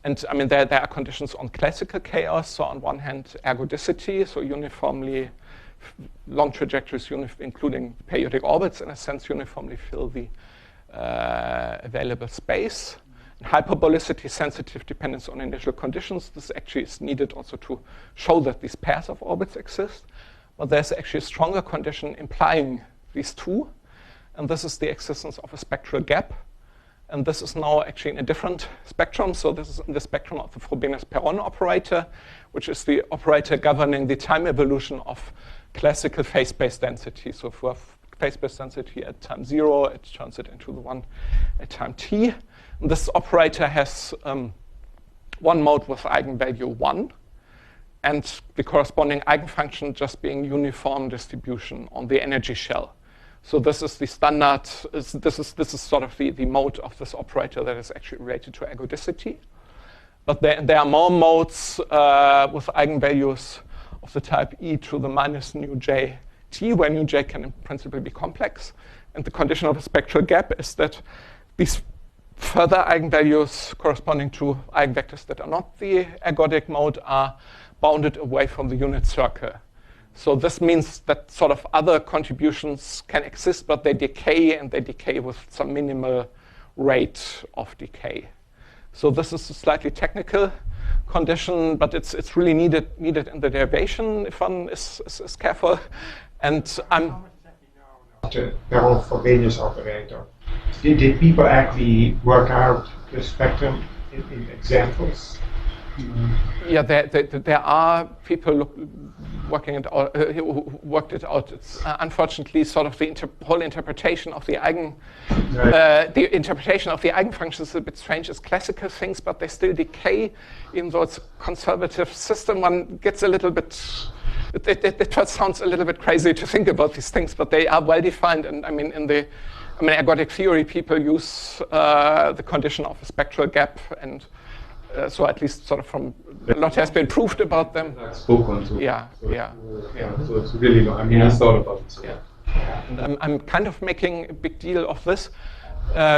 And there are conditions on classical chaos. So on one hand, ergodicity, so uniformly long trajectories, including periodic orbits, in a sense, uniformly fill the available space. And hyperbolicity, sensitive dependence on initial conditions. This actually is needed also to show that these pairs of orbits exist. But there's actually a stronger condition implying these two. And this is the existence of a spectral gap. And this is now actually in a different spectrum. So this is in the spectrum of the Frobenius-Perron operator, which is the operator governing the time evolution of classical phase-space density. So if we have phase-space density at time 0, it turns it into the one at time t. And this operator has one mode with eigenvalue 1, and the corresponding eigenfunction just being uniform distribution on the energy shell. So this is the standard, this is sort of the mode of this operator that is actually related to ergodicity. But there are more modes with eigenvalues of the type e to the minus nu j t, where nu j can in principle be complex. And the condition of a spectral gap is that these further eigenvalues corresponding to eigenvectors that are not the ergodic mode are bounded away from the unit circle. So this means that sort of other contributions can exist, but they decay, and they decay with some minimal rate of decay. So this is a slightly technical condition, but it's really needed in the derivation if one is careful. And I'm the Perron-Frobenius operator. Did people actually work out the spectrum in examples? Yeah, there are people working it out, who worked it out. It's unfortunately sort of the whole interpretation of the the interpretation of the eigenfunctions is a bit strange as classical things, but they still decay, even though it's a conservative system. One gets a little bit. It first sounds a little bit crazy to think about these things, but they are well defined. And in the ergodic theory, people use the condition of a spectral gap, and so at least sort of from a lot has been proved about them. Spoken to. Yeah. So it's really, I thought about it. So. Yeah. And I'm kind of making a big deal of this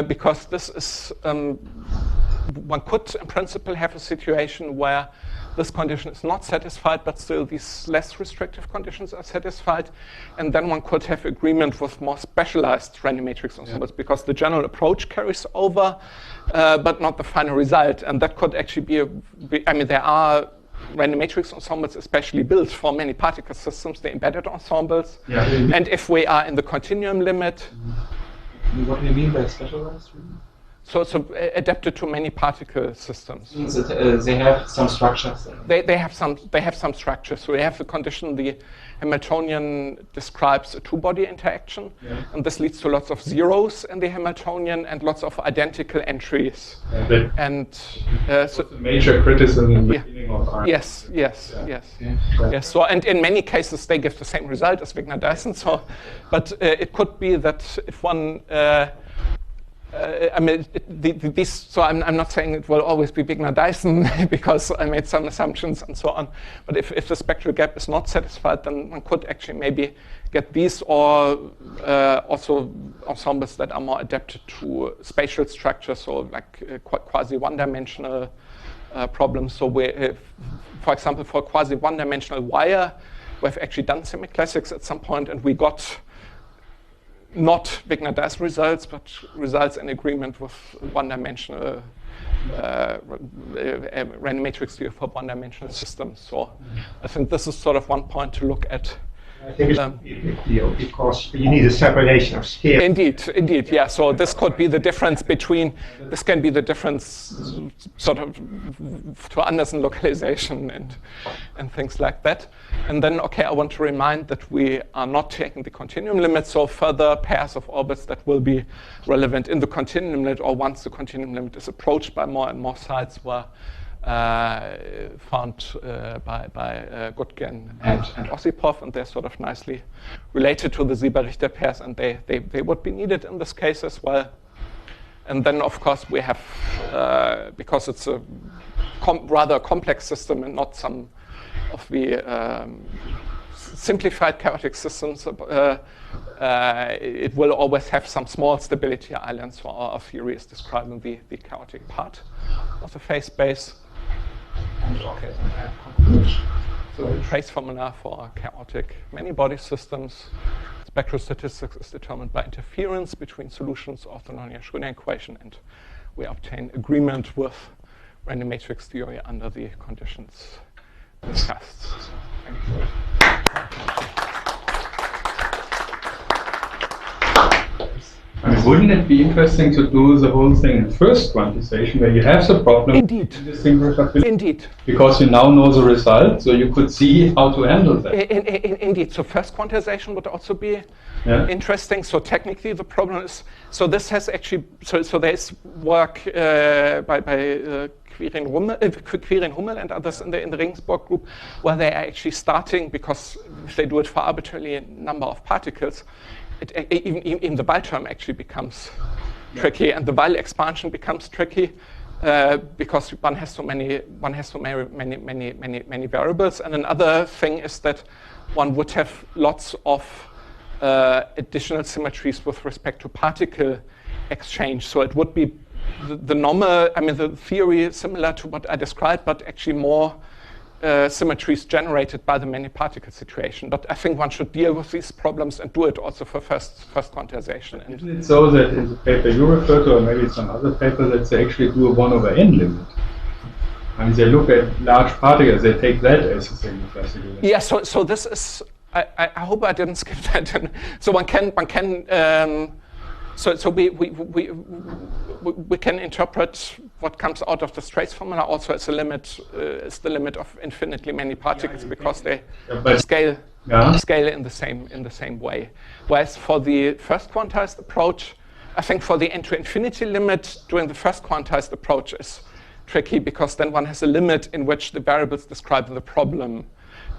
because this is, one could in principle have a situation where this condition is not satisfied, but still these less restrictive conditions are satisfied. And then one could have agreement with more specialized random matrix ensembles because the general approach carries over, but not the final result. And that could actually be there are random matrix ensembles especially built for many particle systems, the embedded ensembles. Yeah. And if we are in the continuum limit. What do you mean by specialized? So adapted to many particle systems. Means that they have some structures. They have some structures. So we have the condition the Hamiltonian describes a two-body interaction, and this leads to lots of zeros in the Hamiltonian and lots of identical entries. So the major criticism in the beginning of R. Yes. So and in many cases they give the same result as Wigner-Dyson. So, but it could be that if one so I'm not saying it will always be Wigner-Dyson because I made some assumptions and so on. But if the spectral gap is not satisfied, then one could actually maybe get these or also ensembles that are more adapted to spatial structures, so like quasi one-dimensional problems. So for example, for quasi one-dimensional wire, we've actually done semiclassics at some point, and we got not Wigner-Dyson results, but results in agreement with one-dimensional random matrix theory for one-dimensional systems. So I think this is sort of one point to look at I think it's a big deal because you need a separation of scale. Indeed, yeah. So this could be the difference between, this can be the difference sort of to Anderson localization and things like that. And then, okay, I want to remind that we are not taking the continuum limit, so further pairs of orbits that will be relevant in the continuum limit, or once the continuum limit is approached by more and more sites, were found by Gutgen and Ossipov, and they're sort of nicely related to the Sieber-Richter pairs, and they would be needed in this case as well. And then, of course, we have, because it's a rather complex system and not some of the simplified chaotic systems, it will always have some small stability islands, so our theory is describing the chaotic part of the phase space. And okay, so the trace formula for chaotic many-body systems, spectral statistics is determined by interference between solutions of the nonlinear Schrödinger equation, and we obtain agreement with random matrix theory under the conditions discussed. So, thank you. I mean, wouldn't it be interesting to do the whole thing in first quantization, where you have the problem? Indeed. Indistinguishability? Indeed. Because you now know the result, so you could see how to handle that. Indeed. So first quantization would also be interesting. So technically, the problem is, so this has actually, so there's work by Quirin-Hummel and others in the Regensburg group, where they are actually starting, because if they do it for arbitrarily a number of particles, even the Weyl term actually becomes tricky, and the Weyl expansion becomes tricky because one has so many variables. And another thing is that one would have lots of additional symmetries with respect to particle exchange. So it would be the normal, I mean, the theory is similar to what I described, but actually more symmetries generated by the many particle situation. But I think one should deal with these problems and do it also for first quantization. Isn't it so that in the paper you refer to, or maybe some other paper, that they actually do a 1/n limit? I mean, they look at large particles, they take that as a semiclassic limit. Yeah, so this is, I hope I didn't skip that. So one can so we can interpret what comes out of the trace formula also as a limit, is the limit of infinitely many particles, because they scale in the same way. Whereas for the first quantized approach, I think for the n to infinity limit doing the first quantized approach is tricky, because then one has a limit in which the variables described in the problem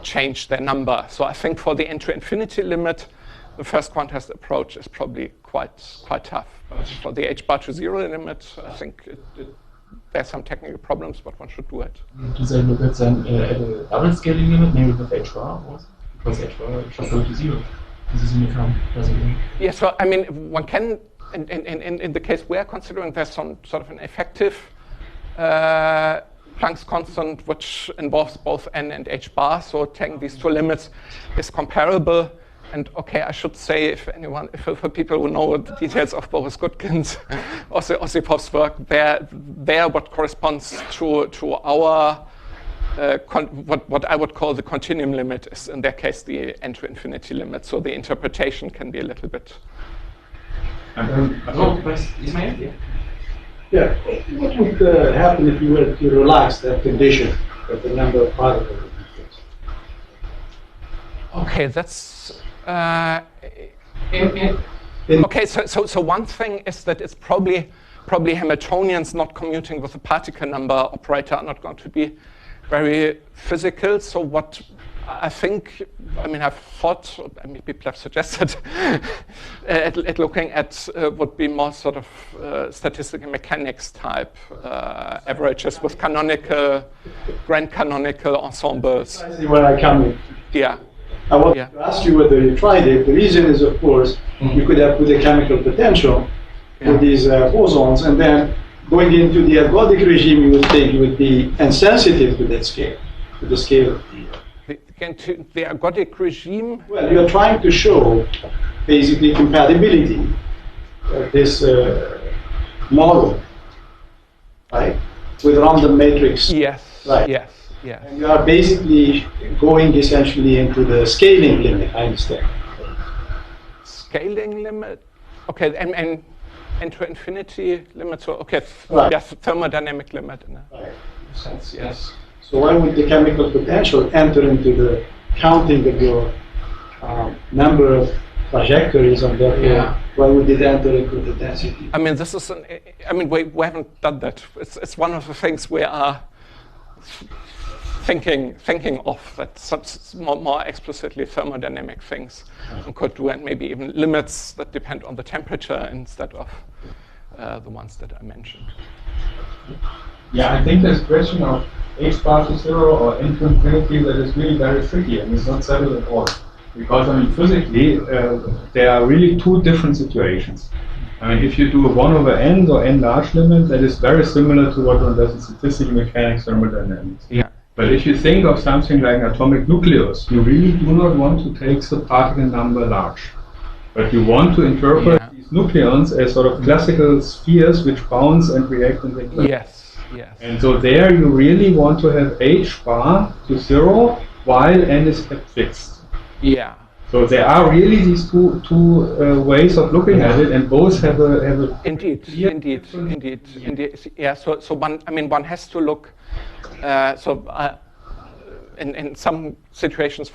change their number. So I think for the n to infinity limit, the first quantized approach is probably quite tough. But for the h-bar to 0 limit, I think there's some technical problems, but one should do it. Do they look at a double scaling limit, maybe with h-bar also? Because h-bar should go to 0. This is uniform, doesn't it? Yeah, so I mean, one can, in the case we are considering, there's some sort of an effective Planck's constant, which involves both n and h-bar. So taking these two limits is comparable. And okay, I should say, if for people who know the details of Boris Gutgen's Ossipov's work, there what corresponds to our what I would call the continuum limit is in their case the n to infinity limit. So the interpretation can be a little bit. Yeah. What would happen if you were to relax that condition that the number of particles would be fixed? Okay, that's. Okay, so one thing is that it's probably Hamiltonians not commuting with the particle number operator are not going to be very physical. So what I think, I mean, I've thought, I mean, people have suggested at looking at would be more sort of statistical mechanics type averages with canonical, grand canonical ensembles. I see where I come in. Yeah. I want to ask you whether you tried it. The reason is, of course, you could have put a chemical potential with these bosons, and then going into the ergodic regime, you would think you would be insensitive to that scale, to the scale of the ergodic regime? Well, you're trying to show basically compatibility of this model, right, with random matrix. Yes. Right. Yes. Yes. And you are basically going essentially into the scaling limit, I understand. Scaling limit? Okay, and to infinity limit, so okay, Right. yes, thermodynamic limit in a Right. sense, yes. So why would the chemical potential enter into the counting of your number of trajectories, and therefore Yeah. why would it enter into the density? I mean, this is we haven't done that. It's one of the things we are thinking of, that some more explicitly thermodynamic things one could do, and maybe even limits that depend on the temperature instead of the ones that I mentioned. Yeah, I think this question of h bar to 0 or n to infinity, that is really very tricky, and it's not settled at all. Because, I mean, physically, there are really two different situations. I mean, if you do a 1 over n or n large limit, that is very similar to what one does in statistical mechanics, thermodynamics. Yeah. But if you think of something like an atomic nucleus, you really do not want to take the particle number large. But you want to interpret these nucleons as sort of classical spheres which bounce and react in the equation. Yes, yes. And so there you really want to have h bar to 0 while n is kept fixed. Yeah. So there are really these two ways of looking at it, and both have a Indeed. Yeah. So one has to look. In some situations,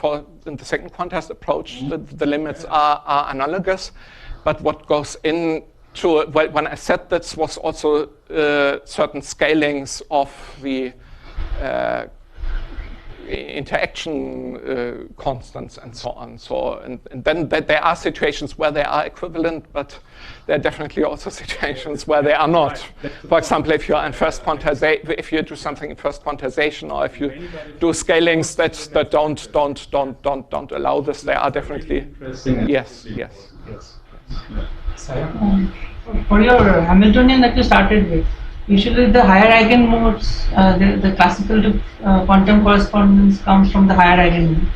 in the second quantized approach, the limits are analogous, but what goes into when I said this was also certain scalings of the interaction constants and so on. So and then there are situations where they are equivalent, but there are definitely also situations where they are not. For example, if you are in first quantization, if you do something in first quantization, or if you do scalings that don't allow this, they are definitely yes. For your Hamiltonian that you started with, usually the higher eigenmodes, the classical to quantum correspondence comes from the higher eigenmodes.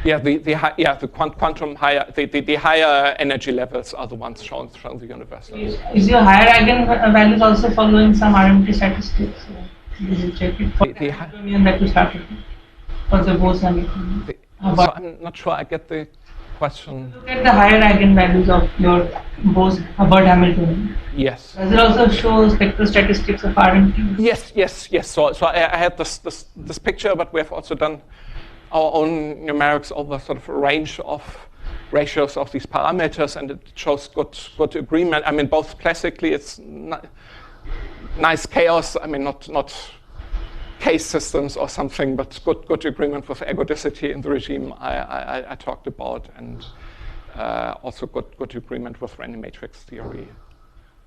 Yeah, the quantum higher, the higher energy levels are the ones shown from the universal. Is your higher eigenvalues also following some RMT statistics? Did you check it for the Hamiltonian that you started with, for the Bose Hamiltonian? So I'm not sure I get the question. Look at the higher eigenvalues of your Bose Hubbard Hamiltonian. Yes. Does it also show spectral statistics of RMT? Yes. So I had this picture, but we have also done our own numerics over sort of a range of ratios of these parameters, and it shows good agreement. I mean, both classically, it's nice chaos. I mean, not case systems or something, but good agreement with ergodicity in the regime I talked about, and also good agreement with random matrix theory.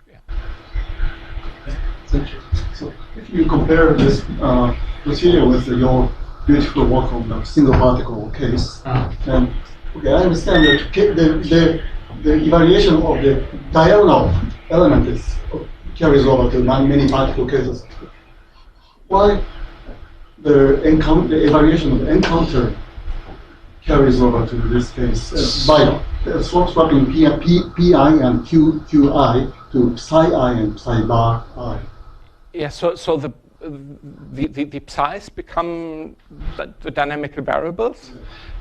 Yeah. So if you compare this procedure with your beautiful work on the single particle case, then okay, I understand that the evaluation of the diagonal element carries over to many particle cases. Why the evaluation of the encounter carries over to this case by swapping pi and qi to psi I and psi bar I? Yeah. So the psi's become the dynamical variables,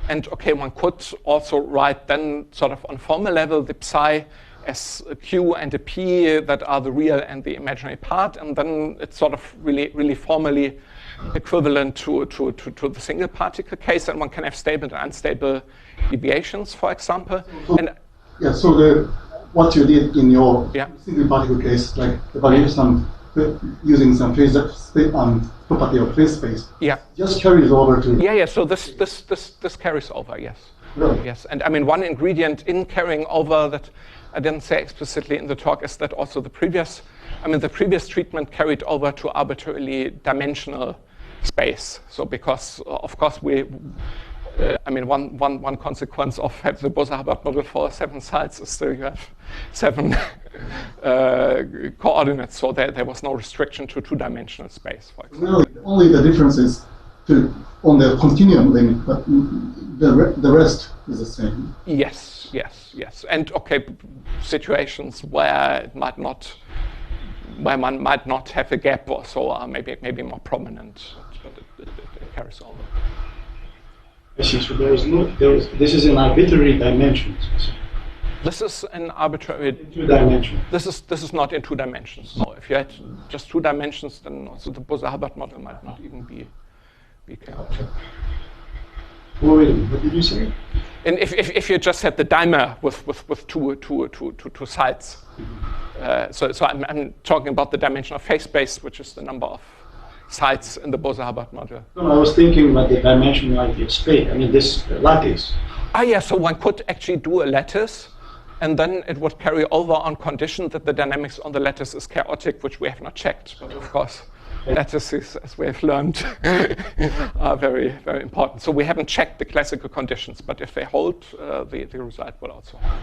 and okay, one could also write then sort of on formal level the psi as a q and a p that are the real and the imaginary part, and then it's sort of really formally equivalent to the single particle case, and one can have stable and unstable deviations, for example. So what you did in your single particle case, like evaluation using some property of phase space, just carries over to So this carries over, yes. Really? Yes, and I mean one ingredient in carrying over that I didn't say explicitly in the talk is that also the previous treatment carried over to arbitrarily dimensional space. So because of course one consequence of having the Bose-Hubbard model for 7 sides is still you have 7 coordinates. So there was no restriction to 2-dimensional space, for example. Really, only the difference is on the continuum limit, but the rest is the same. Yes. And okay, situations where one might not have a gap or so are maybe more prominent. But carries over. I see. So this is an arbitrary dimension. This is an arbitrary 2 dimension. This is not in 2 dimensions. No, if you had just 2 dimensions, then also the Bose-Hubbard model might not even be chaotic. Wait a minute, what did you say? And if you just had the dimer with two sides, so I'm talking about the dimension of phase space, which is the number of sides in the Bose-Hubbard module. No, I was thinking about the dimensionality of space. I mean, this lattice. Yeah, so one could actually do a lattice, and then it would carry over on condition that the dynamics on the lattice is chaotic, which we have not checked. But of course, lattices, as we have learned, are very, very important. So we haven't checked the classical conditions, but if they hold, the result will also hold.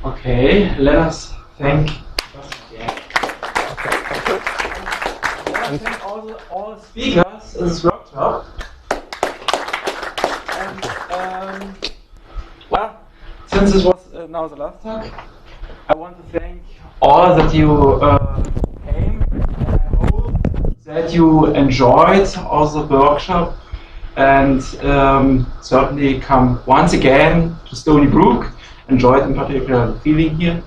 Okay, let us thank. Okay, thank you. Let us thank all speakers in this workshop. And well, since this was now the last talk, I want to thank all that you came. And I hope that you enjoyed also the workshop and certainly come once again to Stony Brook. Enjoyed in particular the feeling here.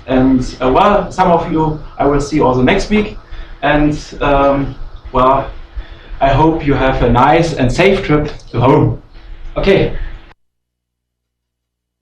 And well, some of you I will see also next week. And well, I hope you have a nice and safe trip to home. Okay.